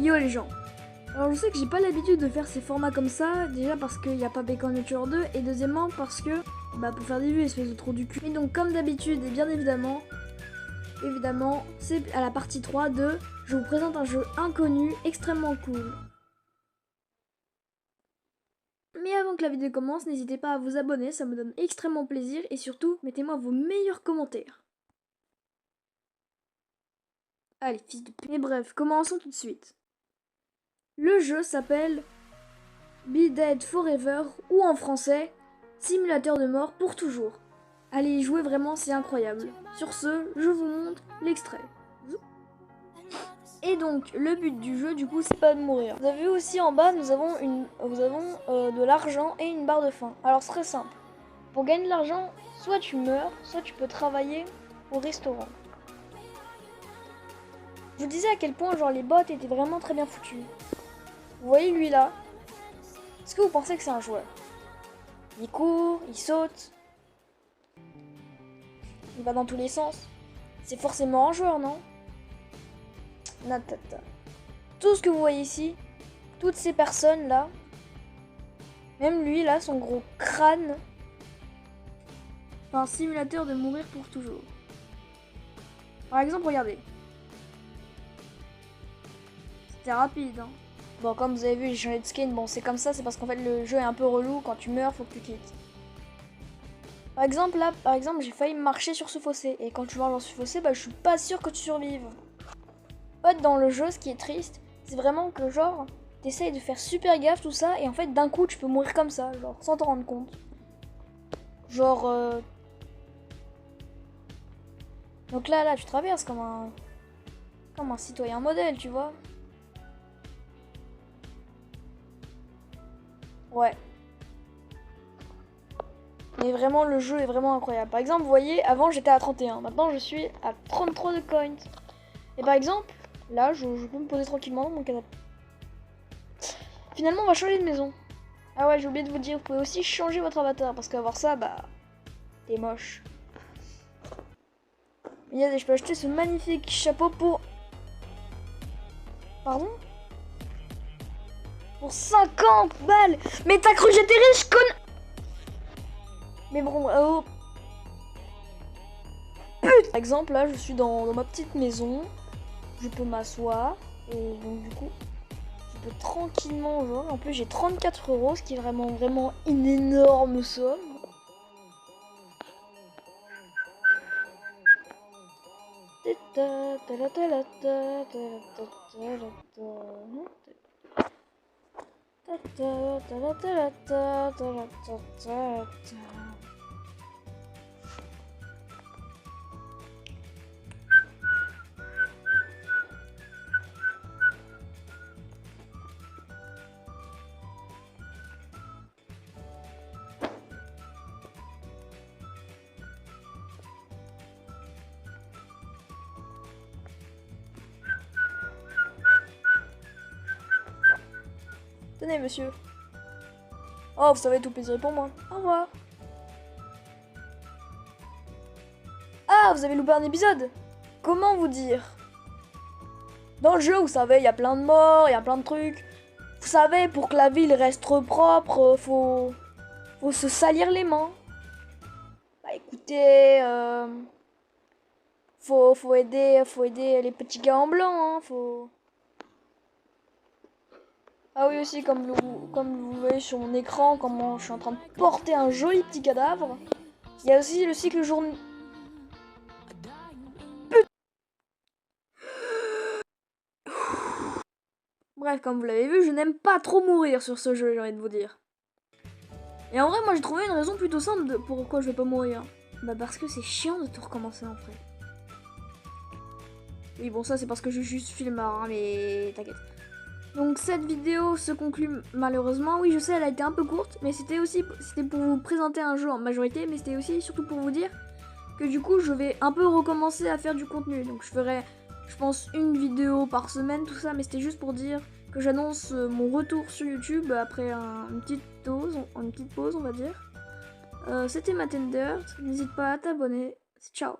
Yo les gens. Alors je sais que j'ai pas l'habitude de faire ces formats comme ça, déjà parce qu'il n'y a pas Bacon Nature 2, et deuxièmement parce que, pour faire des vues, espèce de trou du cul. Et donc comme d'habitude, et bien évidemment, c'est à la partie 3 de je vous présente un jeu inconnu, extrêmement cool. Mais avant que la vidéo commence, n'hésitez pas à vous abonner, ça me donne extrêmement plaisir, et surtout, mettez-moi vos meilleurs commentaires. Allez, fils de pute. Mais bref, commençons tout de suite. Le jeu s'appelle Be Dead Forever, ou en français, Simulateur de mort pour toujours. Allez y jouer, vraiment, c'est incroyable. Sur ce, je vous montre l'extrait. Et donc, le but du jeu, du coup, c'est pas de mourir. Vous avez vu aussi en bas, nous avons de l'argent et une barre de faim. Alors, c'est très simple. Pour gagner de l'argent, soit tu meurs, soit tu peux travailler au restaurant. Je vous disais à quel point, genre, les bots étaient vraiment très bien foutus. Vous voyez lui là? Est-ce que vous pensez que c'est un joueur? Il court, il saute, il va dans tous les sens. C'est forcément un joueur, non? Natata. Tout ce que vous voyez ici, toutes ces personnes là, même lui là, son gros crâne, c'est un simulateur de mourir pour toujours. Par exemple, regardez. C'était rapide, hein. Bon, comme vous avez vu, j'ai changé de skin. Bon, c'est comme ça, c'est parce qu'en fait le jeu est un peu relou. Quand tu meurs, faut que tu quittes. Par exemple, là, j'ai failli marcher sur ce fossé. Et quand tu marches dans ce fossé, je suis pas sûr que tu survives. En fait, dans le jeu, ce qui est triste, c'est vraiment que genre, t'essayes de faire super gaffe, tout ça, et en fait, d'un coup, tu peux mourir comme ça, genre, sans t'en rendre compte. Genre, donc là, tu traverses comme un citoyen modèle, tu vois. Ouais. Mais vraiment, le jeu est vraiment incroyable. Par exemple, vous voyez, avant j'étais à 31. Maintenant, je suis à 33 de coins. Et par exemple, là, je peux me poser tranquillement dans mon canapé. Finalement, on va changer de maison. Ah ouais, j'ai oublié de vous dire, vous pouvez aussi changer votre avatar. Parce qu'avoir ça, t'es moche. Regardez, je peux acheter ce magnifique chapeau pour... Pardon? Pour 50 balles. Mais t'as cru que j'étais riche, con... Mais bon, Par exemple, là, je suis dans ma petite maison. Je peux m'asseoir. Et donc, du coup, je peux tranquillement jouer. En plus, j'ai 34 €, ce qui est vraiment une énorme somme. Tenez, monsieur. Oh, vous savez, tout plaisir pour moi. Au revoir. Ah, vous avez loupé un épisode. Comment vous dire? Dans le jeu, vous savez, il y a plein de morts, il y a plein de trucs. Vous savez, pour que la ville reste propre, faut se salir les mains. Écoutez, faut aider les petits gars en blanc, hein, faut... Ah oui aussi, comme vous voyez sur mon écran, comment je suis en train de porter un joli petit cadavre. Il y a aussi le cycle journée. Bref, comme vous l'avez vu, je n'aime pas trop mourir sur ce jeu, j'ai envie de vous dire. Et en vrai, moi j'ai trouvé une raison plutôt simple de pourquoi je vais pas mourir. Parce que c'est chiant de tout recommencer après. Oui, bon, ça c'est parce que je suis juste filmeur, hein, mais t'inquiète. Donc cette vidéo se conclut malheureusement. Oui, je sais, elle a été un peu courte, mais c'était pour vous présenter un jeu en majorité, mais c'était aussi surtout pour vous dire que du coup, je vais un peu recommencer à faire du contenu. Donc je ferai, je pense, une vidéo par semaine, tout ça, mais c'était juste pour dire que j'annonce mon retour sur YouTube après une petite pause, on va dire. C'était Matendert, n'hésite pas à t'abonner. Ciao.